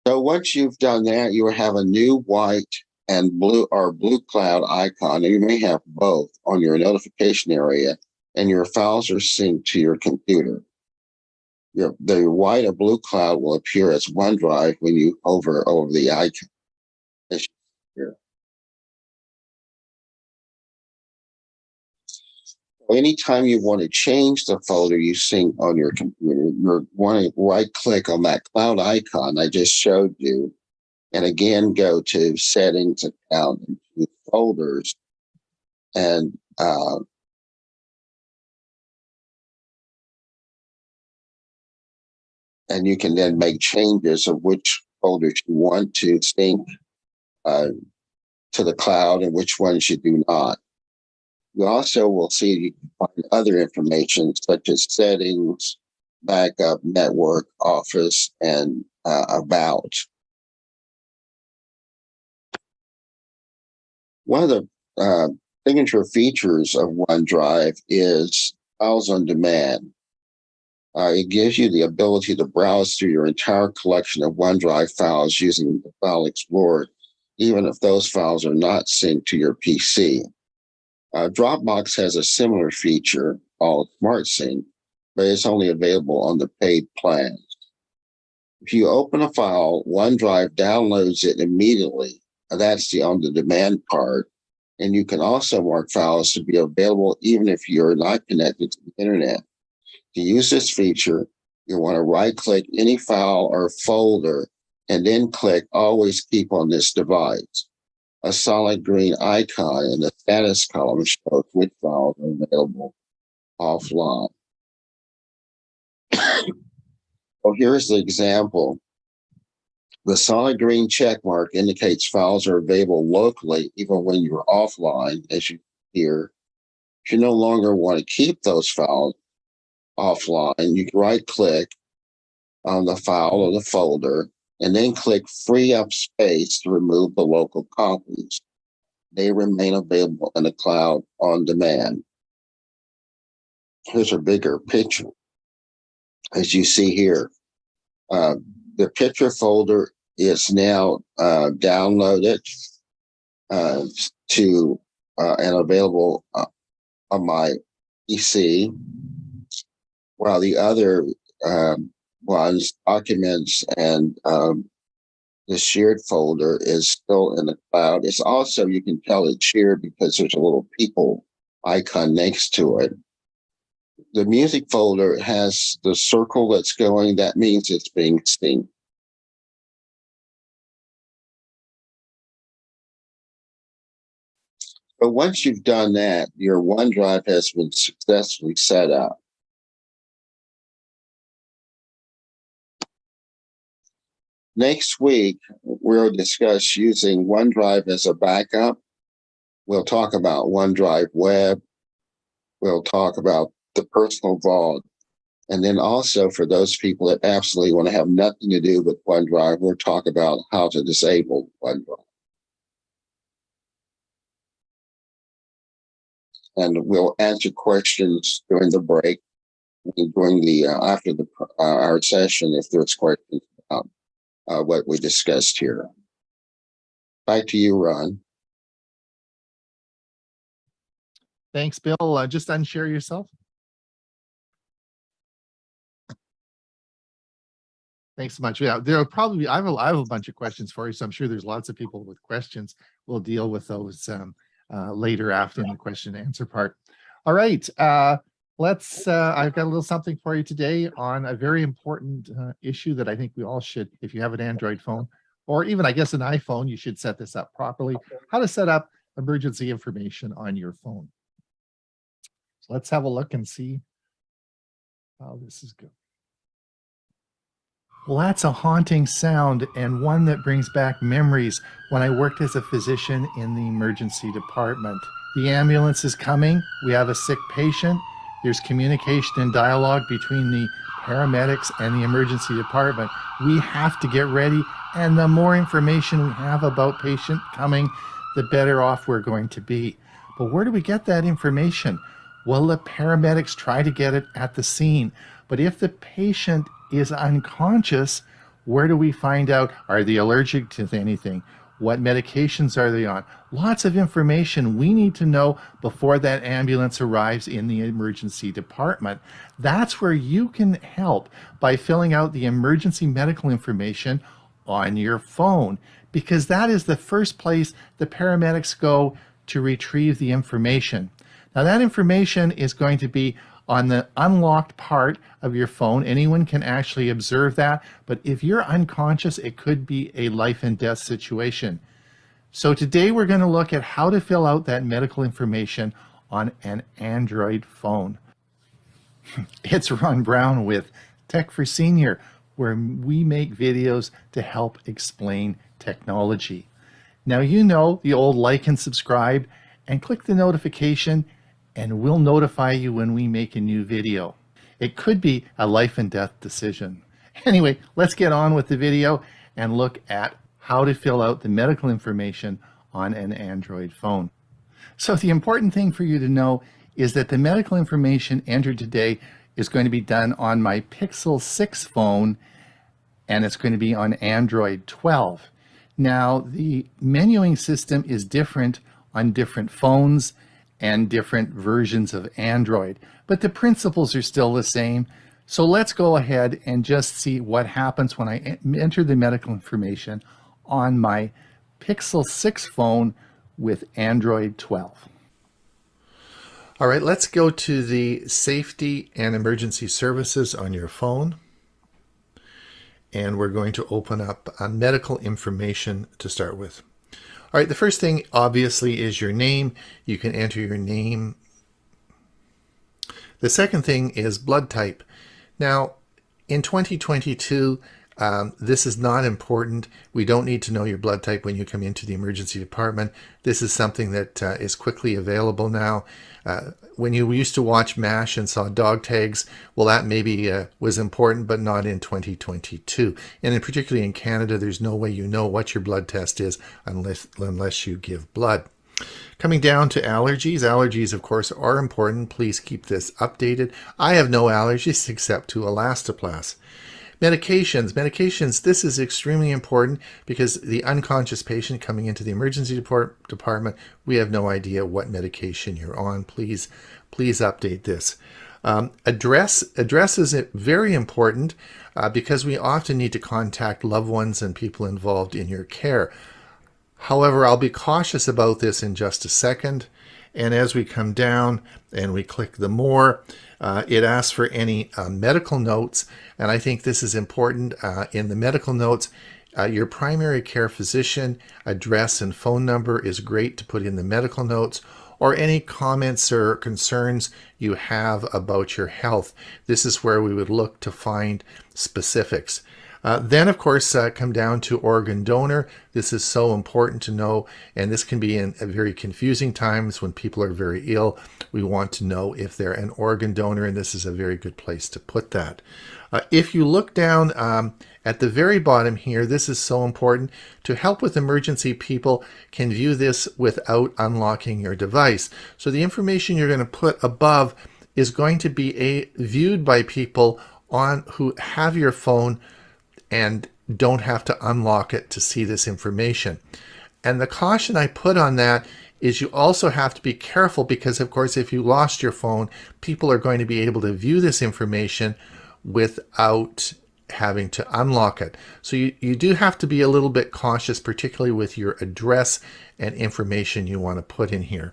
So once you've done that, you will have a new white and blue or blue cloud icon. And you may have both on your notification area, and your files are synced to your computer. The white or blue cloud will appear as OneDrive when you hover over the icon. Anytime you want to change the folder you sync on your computer, you're want to right click on that cloud icon I just showed you. And again, go to settings, account, and choose folders. And you can then make changes of which folders you want to sync to the cloud and which ones you do not. You also will see you can find other information such as settings, backup, network, office, and about. One of the signature features of OneDrive is files on demand. It gives you the ability to browse through your entire collection of OneDrive files using the File Explorer, even if those files are not synced to your PC. Dropbox has a similar feature called Smart Sync, but it's only available on the paid plans. If you open a file, OneDrive downloads it immediately. That's the on-the-demand part. And you can also mark files to be available even if you're not connected to the internet. To use this feature, you want to right-click any file or folder and then click Always Keep on this device. A solid green icon in the status column shows which files are available offline. Well, here's the example. The solid green check mark indicates files are available locally even when you're offline, as you hear. If you no longer want to keep those files offline, you can right-click on the file or the folder and then click Free Up Space to remove the local copies. They remain available in the cloud on demand. Here's a bigger picture. As you see here, the picture folder is now downloaded to and available on my PC, while the other ones, documents, and the shared folder is still in the cloud. It's also, you can tell it's shared because there's a little people icon next to it. The music folder has the circle that's going. That means it's being synced. But once you've done that, your OneDrive has been successfully set up. Next week, we'll discuss using OneDrive as a backup. We'll talk about OneDrive Web. We'll talk about the personal vault. And then also for those people that absolutely want to have nothing to do with OneDrive, we'll talk about how to disable OneDrive. And we'll answer questions during the break, during the after the our session, if there's questions about what we discussed here. Back to you, Ron. Thanks, Bill. Just unshare yourself. Thanks so much. Yeah, there'll probably be, I have a bunch of questions for you, so I'm sure there's lots of people with questions. We'll deal with those later after in the question and answer part. All right, let's, I've got a little something for you today on a very important issue that I think we all should, if you have an Android phone, or even I guess an iPhone, you should set this up properly. How to set up emergency information on your phone. So let's have a look and see how this is good. Well, that's a haunting sound and one that brings back memories when I worked as a physician in the emergency department. The ambulance is coming. We have a sick patient. There's communication and dialogue between the paramedics and the emergency department. We have to get ready, and the more information we have about patient coming, the better off we're going to be. But where do we get that information? Well, the paramedics try to get it at the scene. But if the patient is unconscious, where do we find out? Are they allergic to anything? What medications are they on? Lots of information we need to know before that ambulance arrives in the emergency department. That's where you can help by filling out the emergency medical information on your phone, because that is the first place the paramedics go to retrieve the information. Now that information is going to be on the unlocked part of your phone. Anyone can actually observe that, but if you're unconscious, it could be a life and death situation. So today we're going to look at how to fill out that medical information on an Android phone. It's Ron Brown with Tech for Senior, where we make videos to help explain technology. Now you know the old like and subscribe and click the notification, and we'll notify you when we make a new video. It could be a life and death decision. Anyway, let's get on with the video and look at how to fill out the medical information on an Android phone. So the important thing for you to know is that the medical information entered today is going to be done on my Pixel 6 phone, and it's going to be on Android 12. Now, the menuing system is different on different phones and different versions of Android, but the principles are still the same. So let's go ahead and just see what happens when I enter the medical information on my Pixel 6 phone with Android 12. All right, let's go to the Safety and Emergency Services on your phone. And we're going to open up medical information to start with. All right, the first thing obviously is your name. You can enter your name. The second thing is blood type. Now, in 2022, this is not important. We don't need to know your blood type when you come into the emergency department. This is something that is quickly available now. When you used to watch MASH and saw dog tags, well, that maybe was important, but not in 2022. And in particularly in Canada, there's no way you know what your blood test is unless you give blood. Coming down to allergies. Allergies, of course, are important. Please keep this updated. I have no allergies except to Elastoplast. Medications, this is extremely important because the unconscious patient coming into the emergency department, we have no idea what medication you're on. Please update this. Address is very important because we often need to contact loved ones and people involved in your care. However, I'll be cautious about this in just a second. And as we come down and we click the more, it asks for any medical notes. And I think this is important. In the medical notes, your primary care physician address and phone number is great to put in the medical notes, or any comments or concerns you have about your health. This is where we would look to find specifics. Then, of course, come down to organ donor. This is so important to know, and this can be in very confusing times when people are very ill. We want to know if they're an organ donor, and this is a very good place to put that. If you look down at the very bottom here, this is so important. To help with emergency, people can view this without unlocking your device. So the information you're going to put above is going to be viewed by people who have your phone and don't have to unlock it to see this information. And the caution I put on that is you also have to be careful because, of course, if you lost your phone, people are going to be able to view this information without having to unlock it. So you do have to be a little bit cautious, particularly with your address and information you want to put in here.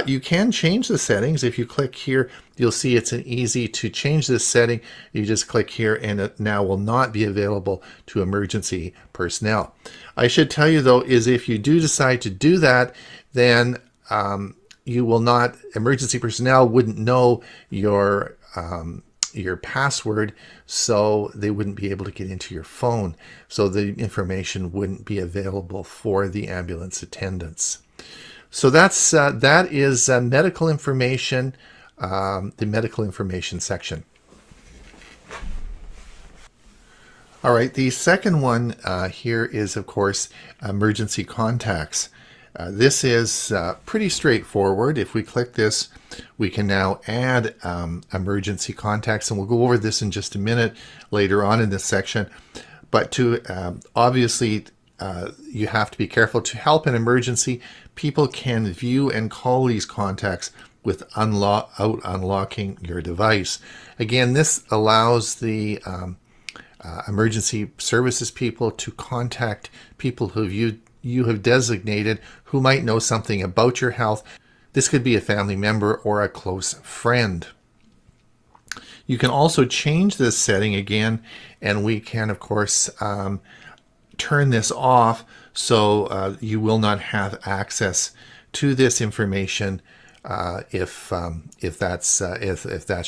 You can change the settings. If you click here, you'll see it's an easy to change this setting. You just click here and it now will not be available to emergency personnel. I should tell you though, is if you do decide to do that, then you will not, emergency personnel wouldn't know your password, so they wouldn't be able to get into your phone. So the information wouldn't be available for the ambulance attendants. So that is medical information, the medical information section. All right, the second one here is, of course, emergency contacts. This is pretty straightforward. If we click this, we can now add emergency contacts, and we'll go over this in just a minute later on in this section. But to obviously, you have to be careful. To help an emergency, people can view and call these contacts without unlocking your device. Again, this allows the emergency services people to contact people who you have designated who might know something about your health. This could be a family member or a close friend. You can also change this setting again, and we can, of course, turn this off so you will not have access to this information if that's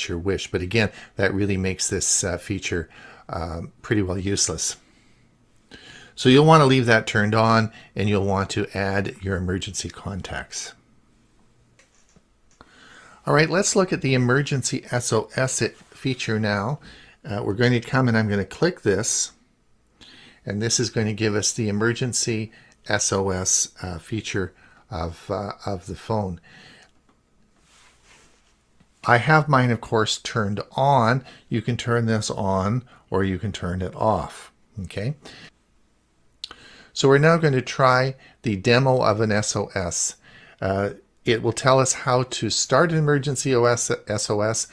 your wish. But again, that really makes this feature pretty well useless. So you'll want to leave that turned on, and you'll want to add your emergency contacts. All right, let's look at the emergency SOS feature now. We're going to come and I'm going to click this, and this is going to give us the emergency SOS feature of the phone. I have mine, of course, turned on. You can turn this on or you can turn it off. Okay. So we're now going to try the demo of an SOS. It will tell us how to start an emergency SOS,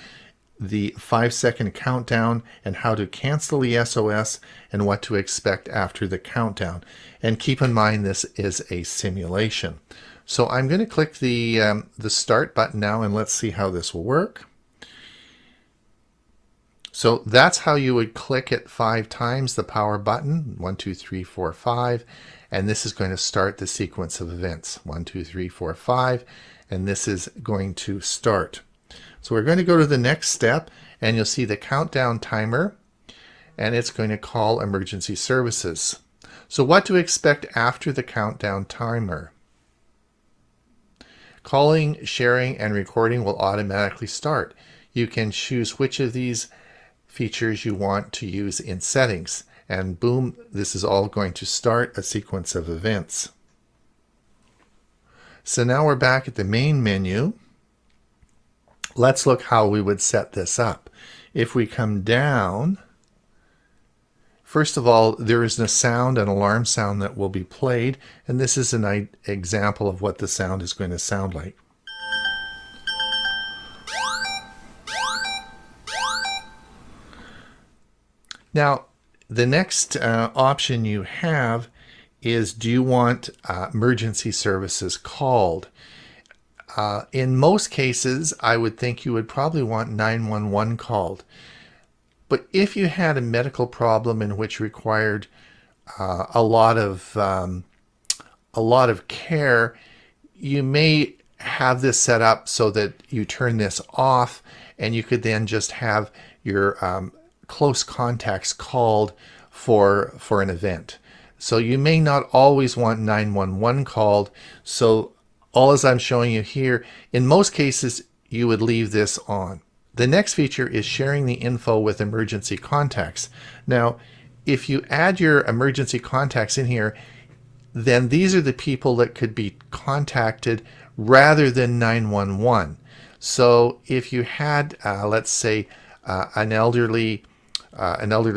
the 5-second countdown, and how to cancel the SOS, and what to expect after the countdown. And keep in mind, this is a simulation. So I'm going to click the start button now, and let's see how this will work. So that's how you would click it 5 times, the power button, 1, 2, 3, 4, 5, and this is going to start the sequence of events, 1, 2, 3, 4, 5, and this is going to start. So we're going to go to the next step, and you'll see the countdown timer, and it's going to call emergency services. So what to expect after the countdown timer? Calling, sharing, and recording will automatically start. You can choose which of these features you want to use in settings, and boom, this is all going to start a sequence of events. So now we're back at the main menu. Let's look how we would set this up. If we come down, first of all, there is a sound, an alarm sound that will be played, and this is an example of what the sound is going to sound like. Now, the next option you have is, do you want emergency services called? In most cases, I would think you would probably want 911 called. But if you had a medical problem in which required a lot of care, you may have this set up so that you turn this off, and you could then just have your close contacts called for an event. So you may not always want 911 called. So all as I'm showing you here, in most cases, you would leave this on. The next feature is sharing the info with emergency contacts. Now, if you add your emergency contacts in here, then these are the people that could be contacted rather than 911. So if you had, let's say, an elderly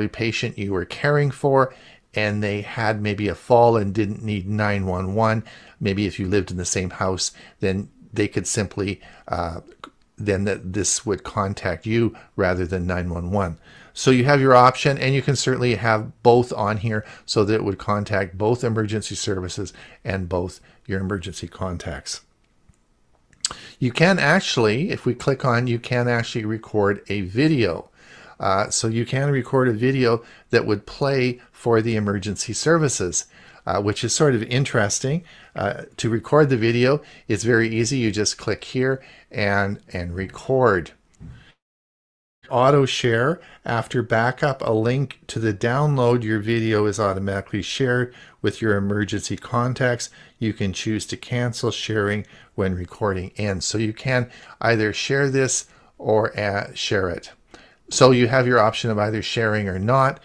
patient you were caring for, and they had maybe a fall and didn't need 911, maybe if you lived in the same house, then they could simply, this would contact you rather than 911. So you have your option, and you can certainly have both on here so that it would contact both emergency services and both your emergency contacts. You can actually, if we click on, you can actually record a video. So you can record a video that would play for the emergency services, which is sort of interesting. To record the video, it's very easy. You just click here and record. Auto share. After backup, a link to the download your video is automatically shared with your emergency contacts. You can choose to cancel sharing when recording ends. So you can either share this or share it. So you have your option of either sharing or not,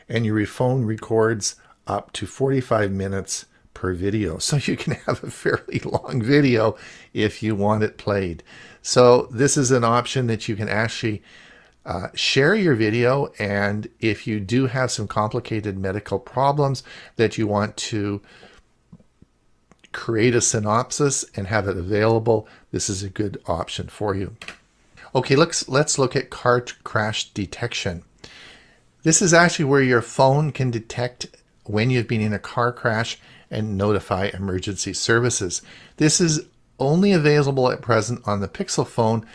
and your phone records up to 45 minutes per video. So you can have a fairly long video if you want it played. So this is an option that you can actually share your video, and if you do have some complicated medical problems that you want to create a synopsis and have it available, this is a good option for you. Okay, let's look at car crash detection. This is actually where your phone can detect when you've been in a car crash and notify emergency services. This is only available at present on the Pixel phone,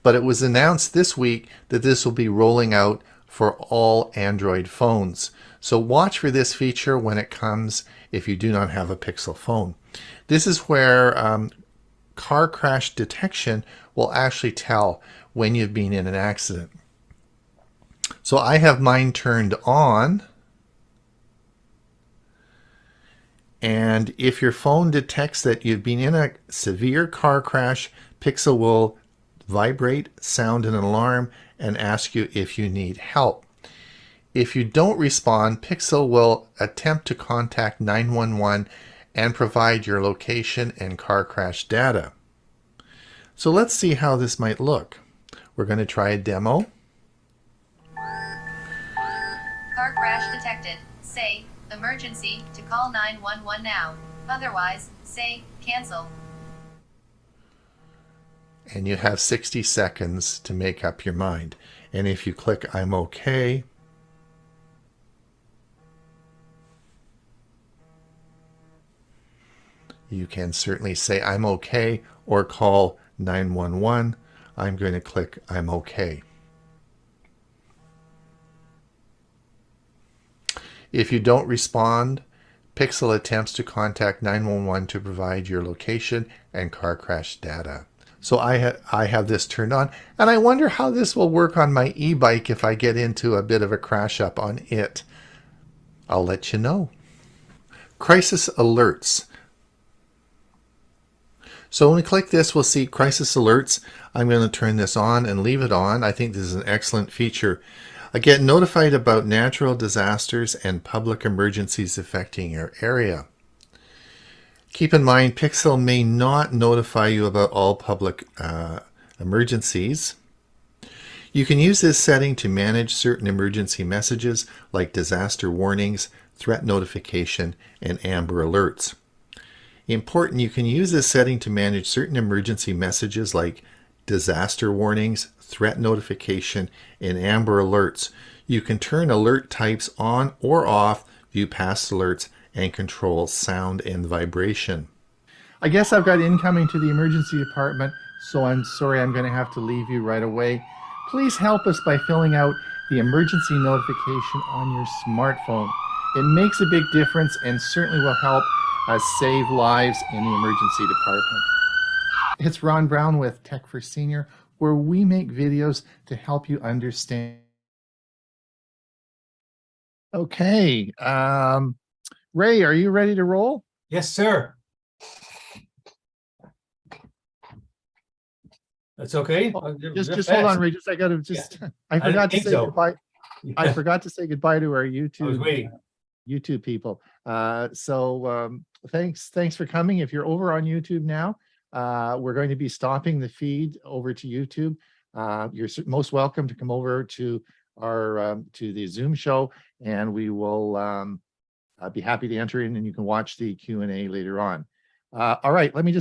but it was announced this week that this will be rolling out for all Android phones. So watch for this feature when it comes if you do not have a Pixel phone. This is where car crash detection will actually tell when you've been in an accident. So I have mine turned on. And if your phone detects that you've been in a severe car crash, Pixel will vibrate, sound an alarm, and ask you if you need help. If you don't respond, Pixel will attempt to contact 911 and provide your location and car crash data. So let's see how this might look. We're going to try a demo. Car crash detected. Say, emergency, to call 911 now. Otherwise, say, cancel. And you have 60 seconds to make up your mind. And if you click I'm okay, you can certainly say I'm okay or call 911. I'm going to click I'm okay. If you don't respond, Pixel attempts to contact 911 to provide your location and car crash data. So I have this turned on, and I wonder how this will work on my e-bike if I get into a bit of a crash up on it. I'll let you know. Crisis alerts. So when we click this, we'll see crisis alerts. I'm going to turn this on and leave it on. I think this is an excellent feature. I get notified about natural disasters and public emergencies affecting your area. Keep in mind, Pixel may not notify you about all public emergencies. You can use this setting to manage certain emergency messages like disaster warnings, threat notification, and Amber Alerts. Important, you can use this setting to manage certain emergency messages like disaster warnings, threat notification, and Amber Alerts. You can turn alert types on or off, view past alerts, and control sound and vibration. I guess I've got incoming to the emergency department, so I'm sorry I'm going to have to leave you right away. Please help us by filling out the emergency notification on your smartphone. It makes a big difference and certainly will help us save lives in the emergency department. It's Ron Brown with Tech for Senior, where we make videos to help you understand. Okay, Ray, are you ready to roll? Yes, sir. That's okay. Just hold on, Ray. I gotta just. I forgot to think say so. goodbye. I forgot to say goodbye to our I was YouTube waiting. people. Thanks for coming. If you're over on YouTube now, we're going to be stopping the feed over to YouTube. You're most welcome to come over to our to the Zoom show, and we will be happy to enter in, and you can watch the Q&A later on. All right, let me just